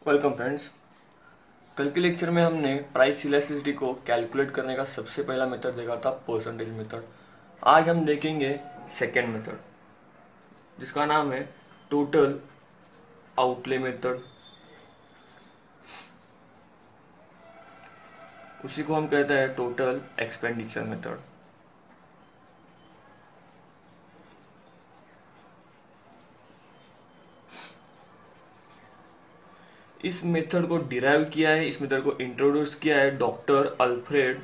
Welcome friends. कल के lecture में हमने प्राइस इलास्टिसिटी को कैलकुलेट करने का सबसे पहला मेथड देखा था, परसेंटेज मेथड। आज हम देखेंगे सेकेंड मेथड, जिसका नाम है टोटल आउटले मेथड। उसी को हम कहते हैं टोटल एक्सपेंडिचर मेथड। इस मेथड को डिराइव किया है, इस मेथड को इंट्रोड्यूस किया है डॉक्टर अल्फ्रेड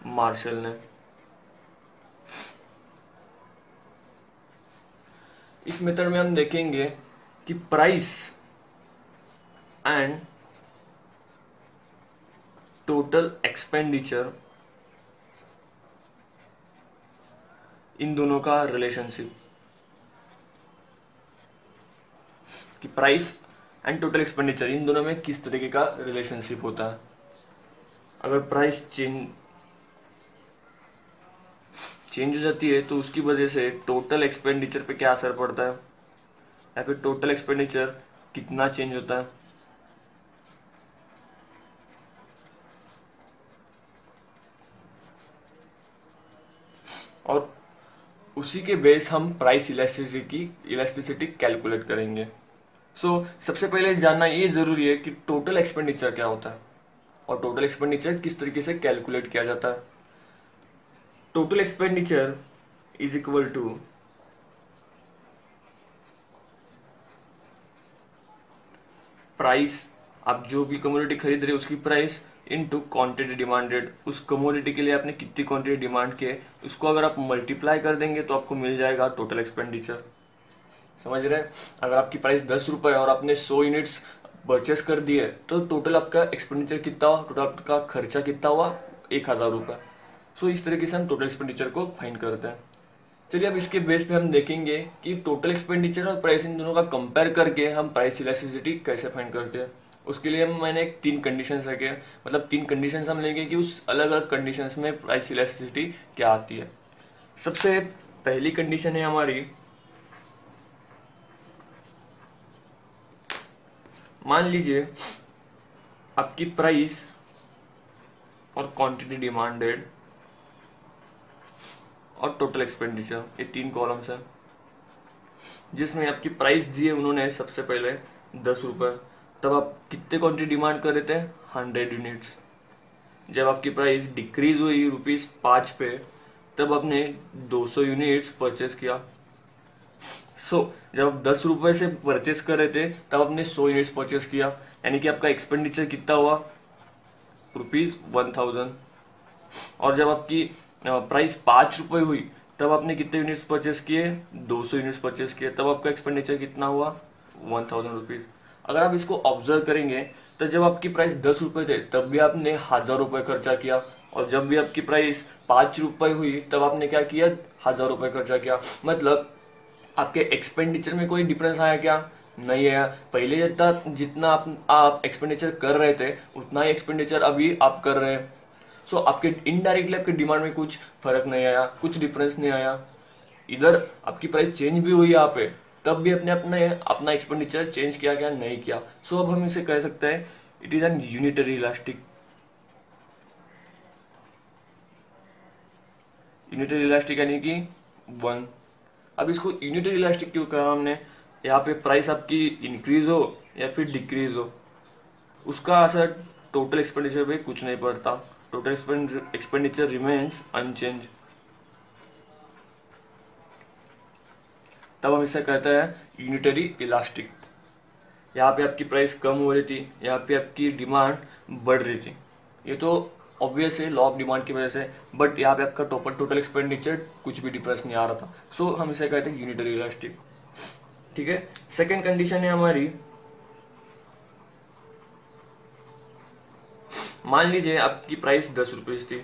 मार्शल ने। इस मेथड में हम देखेंगे कि प्राइस एंड टोटल एक्सपेंडिचर, इन दोनों का रिलेशनशिप, कि price and total expenditure in दोनों में किस तरीके का रिलेशनशिप होता है। अगर प्राइस चेंज हो जाती है तो उसकी वजह से टोटल एक्सपेंडिचर पे क्या असर पड़ता है, या फिर टोटल एक्सपेंडिचर कितना चेंज होता है। और उसी के बेस हम प्राइस इलास्टिसिटी कैलकुलेट करेंगे। सबसे पहले जानना ये जरूरी है कि टोटल एक्सपेंडिचर क्या होता है और टोटल एक्सपेंडिचर किस तरीके से कैलकुलेट किया जाता है। Total expenditure is equal to price, आप जो भी कमोडिटी खरीद रहे हो उसकी प्राइस इनटू क्वांटिटी डिमांडेड। उस कमोडिटी के लिए आपने कितनी क्वांटिटी डिमांड की है, उसको अगर आप मल्टीप्लाई कर देंगे तो आपको मिल जाएगा टोटल एक्सपेंडिचर। समझ रहे हैं? अगर आपकी प्राइस 10 रुपए और आपने 100 यूनिट्स परचेस कर दिए तो टोटल आपका एक्सपेंडिचर कितना हुआ, टोटल आपका खर्चा कितना हुआ, 1000 रुपये। इस तरीके से हम टोटल एक्सपेंडिचर को फाइंड करते हैं। चलिए अब इसके बेस पे हम देखेंगे कि टोटल एक्सपेंडिचर और प्राइस इन दोनों का कंपेयर करके हम प्राइस इलास्टिसिटी कैसे फाइंड करते हैं। उसके लिए मैंने तीन कंडीशंस रखे, मतलब तीन कंडीशंस हम लेंगे कि उस अलग अलग कंडीशंस में प्राइस इलास्टिसिटी क्या आती है। सबसे पहली कंडीशन है हमारी, मान लीजिए आपकी प्राइस और क्वांटिटी डिमांडेड और टोटल एक्सपेंडिचर, ये तीन कॉलम्स है, जिसमें आपकी प्राइस दी है उन्होंने सबसे पहले 10 रुपये। तब आप कितने क्वांटिटी डिमांड कर रहे थे, 100 यूनिट्स। जब आपकी प्राइस डिक्रीज हुई ₹5 पे, तब आपने 200 यूनिट्स परचेस किया। जब आप 10 रुपये से परचेस कर रहे थे तब आपने 100 यूनिट्स परचेस किया, यानी कि आपका एक्सपेंडिचर कितना हुआ, ₹1000। और जब आपकी प्राइस 5 रुपये हुई तब आपने कितने यूनिट्स परचेस किए, 200 यूनिट्स परचेस किए, तब आपका एक्सपेंडिचर कितना हुआ, ₹1000। अगर आप इसको ऑब्जर्व करेंगे तो जब आपकी प्राइस 10 रुपये थे तब भी आपने 1000 रुपये खर्चा किया, और जब भी आपकी प्राइस 5 रुपये हुई तब आपने क्या किया, 1000 रुपये खर्चा किया। मतलब आपके एक्सपेंडिचर में कोई डिफरेंस आया क्या, नहीं आया। पहले जितना जितना आप एक्सपेंडिचर कर रहे थे उतना ही एक्सपेंडिचर अभी आप कर रहे हैं। आपके इनडायरेक्टली आपके डिमांड में कुछ फर्क नहीं आया, कुछ डिफरेंस नहीं आया। इधर आपकी प्राइस चेंज भी हुई यहाँ पे, तब भी अपने अपने अपना एक्सपेंडिचर चेंज किया क्या, नहीं किया। अब हम इसे कह सकते हैं it is an unitary elastic. Unitary elastic यानी कि वन। अब इसको यूनिटरी इलास्टिक क्यों कहा हमने, यहाँ पे प्राइस आपकी इंक्रीज हो या फिर डिक्रीज हो, उसका असर टोटल एक्सपेंडिचर पे कुछ नहीं पड़ता। Total expenditure remains unchange. तब हम इसे कहते हैं यूनिटरी इलास्टिक। यहाँ पे आपकी प्राइस कम हो रही थी, यहाँ पे आपकी डिमांड बढ़ रही थी। ये तो ऑब्वियस है, लॉ ऑफ डिमांड की वजह से। बट यहाँ पे आपका टोटल एक्सपेंडिचर कुछ भी डिफरेंस नहीं आ रहा था। हम इसे कहते हैं यूनिटरी इलास्टिक। ठीक है। सेकेंड कंडीशन है हमारी, मान लीजिए आपकी प्राइस 10 रुपये थी,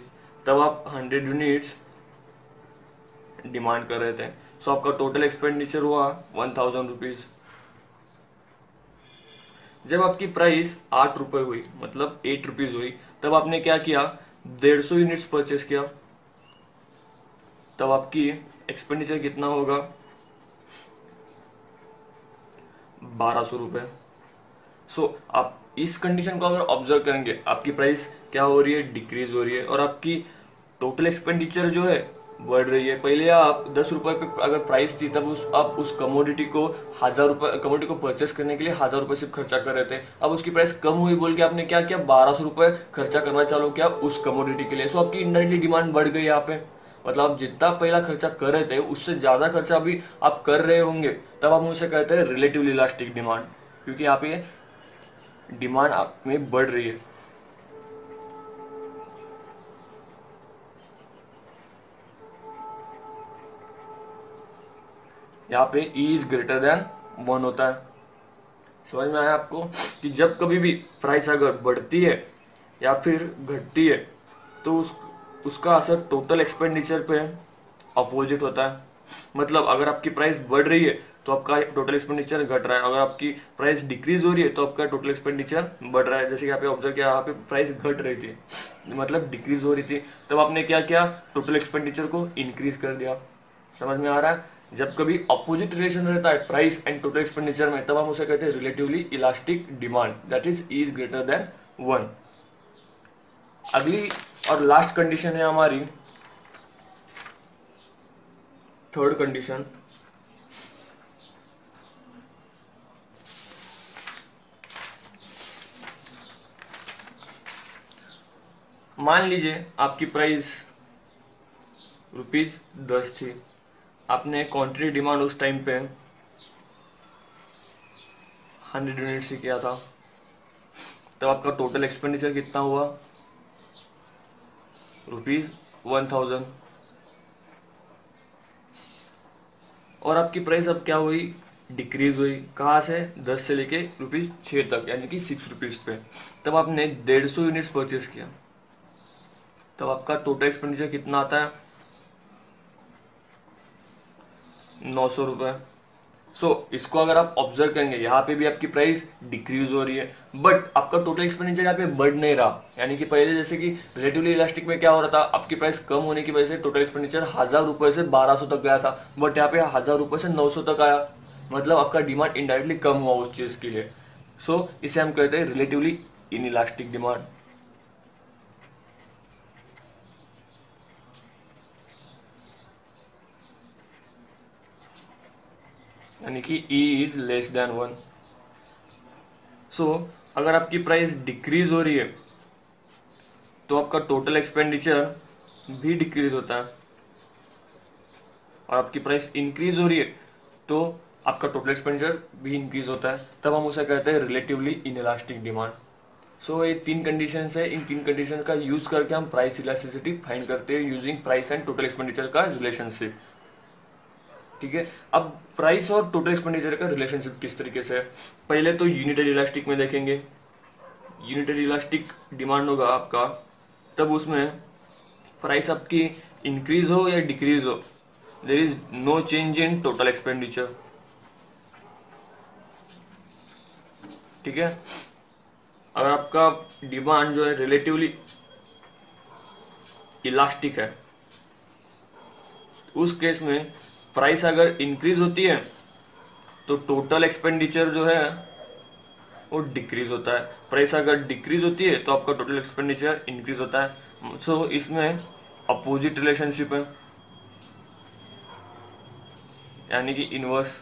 तब आप 100 यूनिट्स डिमांड कर रहे थे। आपका टोटल एक्सपेंडिचर हुआ 1000 रुपीज। जब आपकी प्राइस 8 रुपये हुई, मतलब 8 रुपीज हुई, तब आपने क्या किया, 150 यूनिट्स परचेस किया। तब आपकी एक्सपेंडिचर कितना होगा, 1200 रुपये। सो आप इस कंडीशन को अगर ऑब्जर्व करेंगे, आपकी प्राइस क्या हो रही है, डिक्रीज हो रही है, और आपकी टोटल एक्सपेंडिचर जो है बढ़ रही है। पहले आप 10 रुपए पे अगर प्राइस थी, तब आप उस कमोडिटी को 1000 रुपए, कमोडिटी को परचेस करने के लिए 1000 रुपए सिर्फ खर्चा कर रहे थे। अब उसकी प्राइस कम हुई बोल के आपने क्या किया, 1200 रुपए खर्चा करना चालू किया उस कमोडिटी के लिए। सो आपकी इनडायरेक्टली डिमांड बढ़ गई यहाँ पे। मतलब आप जितना पहला खर्चा कर रहे थे उससे ज्यादा खर्चा अभी आप कर रहे होंगे, तब हम उसे कहते हैं रिलेटिवली इलास्टिक डिमांड, क्योंकि यहाँ पे डिमांड आप में बढ़ रही है। यहाँ पे E इज ग्रेटर देन 1 होता है। समझ में आया आपको कि जब कभी भी प्राइस अगर बढ़ती है या फिर घटती है तो उसका असर टोटल एक्सपेंडिचर पे अपोजिट होता है। मतलब अगर आपकी प्राइस बढ़ रही है तो आपका टोटल एक्सपेंडिचर घट रहा है, अगर आपकी प्राइस डिक्रीज हो रही है तो आपका टोटल एक्सपेंडिचर बढ़ रहा है। जैसे कि यहाँ पे ऑब्जर्व किया, यहाँ पे प्राइस घट रही थी मतलब डिक्रीज हो रही थी, तब आपने क्या किया, टोटल एक्सपेंडिचर को इंक्रीज कर दिया। समझ में आ रहा है। जब कभी अपोजिट रिलेशन रहता है प्राइस एंड टोटल एक्सपेंडिचर में, तब हम उसे कहते हैं relatively elastic demand, that is greater than 1। अगली और लास्ट कंडीशन है हमारी थर्ड कंडीशन। मान लीजिए आपकी प्राइस ₹10 थी, आपने क्वांटिटी डिमांड उस टाइम पे 100 यूनिट से किया था, तब आपका टोटल एक्सपेंडिचर कितना हुआ, ₹1000। और आपकी प्राइस अब क्या हुई, डिक्रीज हुई। कहाँ से, 10 से लेके ₹6 तक, यानी कि ₹6 पे। तब आपने 150 यूनिट्स परचेज किया, तब आपका टोटल एक्सपेंडिचर कितना आता है, ₹900। सो इसको अगर आप ऑब्जर्व करेंगे, यहाँ पे भी आपकी प्राइस डिक्रीज हो रही है, बट आपका टोटल एक्सपेंडिचर यहाँ पे बढ़ नहीं रहा। यानी कि पहले जैसे कि रिलेटिवली इलास्टिक में क्या हो रहा था, आपकी प्राइस कम होने की वजह से टोटल एक्सपेंडिचर 1000 रुपए से 1200 तक गया था, बट यहाँ पे 1000 रुपए से 900 तक आया। मतलब आपका डिमांड इनडायरेक्टली कम हुआ उस चीज के लिए। सो इसे हम कहते हैं रिलेटिवली इन इलास्टिक डिमांड। यानी कि E इज लेस देन 1। सो अगर आपकी प्राइस डिक्रीज हो रही है तो आपका टोटल एक्सपेंडिचर भी डिक्रीज होता है, और आपकी प्राइस इंक्रीज हो रही है तो आपका टोटल एक्सपेंडिचर भी इंक्रीज होता है, तब हम उसे कहते हैं रिलेटिवली इनइलास्टिक डिमांड। सो ये 3 कंडीशंस है, इन 3 कंडीशन का यूज करके हम प्राइस इलास्टिसिटी फाइंड करते हैं using price and total expenditure का रिलेशनशिप। ठीक है, अब प्राइस और टोटल एक्सपेंडिचर का रिलेशनशिप किस तरीके से है, पहले तो यूनिटरी इलास्टिक में देखेंगे। यूनिटरी इलास्टिक डिमांड होगा आपका, तब उसमें प्राइस आपकी इंक्रीज हो या डिक्रीज हो, there is no change in total expenditure. ठीक है, अगर आपका डिमांड जो है रिलेटिवली इलास्टिक है, उस केस में प्राइस अगर इंक्रीज होती है तो टोटल एक्सपेंडिचर जो है वो डिक्रीज होता है, प्राइस अगर डिक्रीज होती है तो आपका टोटल एक्सपेंडिचर इंक्रीज होता है। सो इसमें अपोजिट रिलेशनशिप है, यानी कि इनवर्स।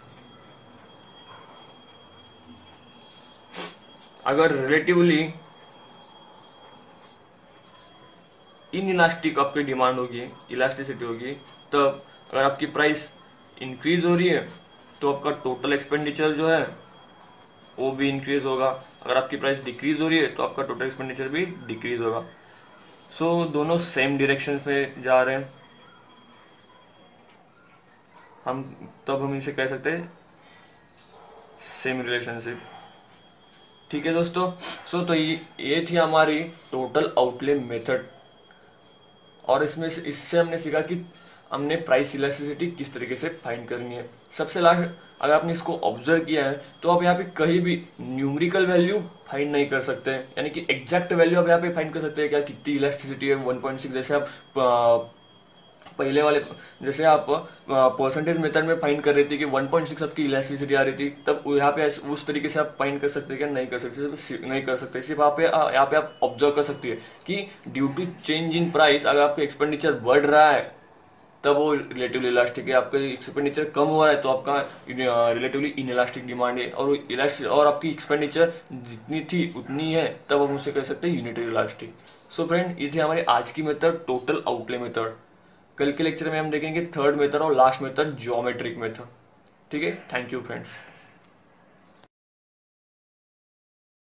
अगर रिलेटिवली इन इलास्टिक आपकी डिमांड होगी, इलास्टिसिटी होगी, तब अगर आपकी प्राइस इंक्रीज हो रही है तो आपका टोटल एक्सपेंडिचर जो है वो भी इंक्रीज होगा। अगर आपकी प्राइस डिक्रीज हो रही है तो आपका टोटल एक्सपेंडिचर भी डिक्रीज होगा। सो दोनों सेम डायरेक्शंस में जा रहे हैं, हम इसे कह सकते हैं सेम रिलेशनशिप। ठीक है दोस्तों, सो तो ये थी हमारी टोटल आउटले मेथड, और इससे हमने सीखा कि हमने प्राइस इलास्टिसिटी किस तरीके से फाइंड करनी है। सबसे लास्ट, अगर आपने इसको ऑब्जर्व किया है तो आप यहाँ पे कहीं भी न्यूमेरिकल वैल्यू फाइंड नहीं कर सकते हैं, यानी कि एग्जैक्ट वैल्यू आप यहाँ पे फाइंड कर सकते हैं क्या, कितनी इलास्टिसिटी है 1.6, जैसे आप पहले वाले जैसे आप परसेंटेज मेथड में फाइंड कर रहे थे कि 1.6 आपकी इलास्टिसिटी आ रही थी, तब यहाँ पे उस तरीके से आप फाइंड कर सकते हैं क्या? नहीं कर सकते, नहीं कर सकते। सिर्फ यहाँ पे आप ऑब्जर्व कर सकते हैं कि due to change in price अगर आपका एक्सपेंडिचर बढ़ रहा है तब वो रिलेटिवली इलास्टिक है, आपका एक्सपेंडिचर कम हो रहा है तो आपका रिलेटिवली इनइलास्टिक डिमांड है, और इलास्टिक और आपकी एक्सपेंडिचर जितनी थी उतनी है तब हम उसे कह सकते हैं यूनिटरी इलास्टिक। सो फ्रेंड, ये थे हमारे आज की मेथड, टोटल आउटले मेथड। कल के लेक्चर में हम देखेंगे थर्ड मेथड और लास्ट मेथड, ज्योमेट्रिक मेथड। ठीक है, थैंक यू फ्रेंड्स।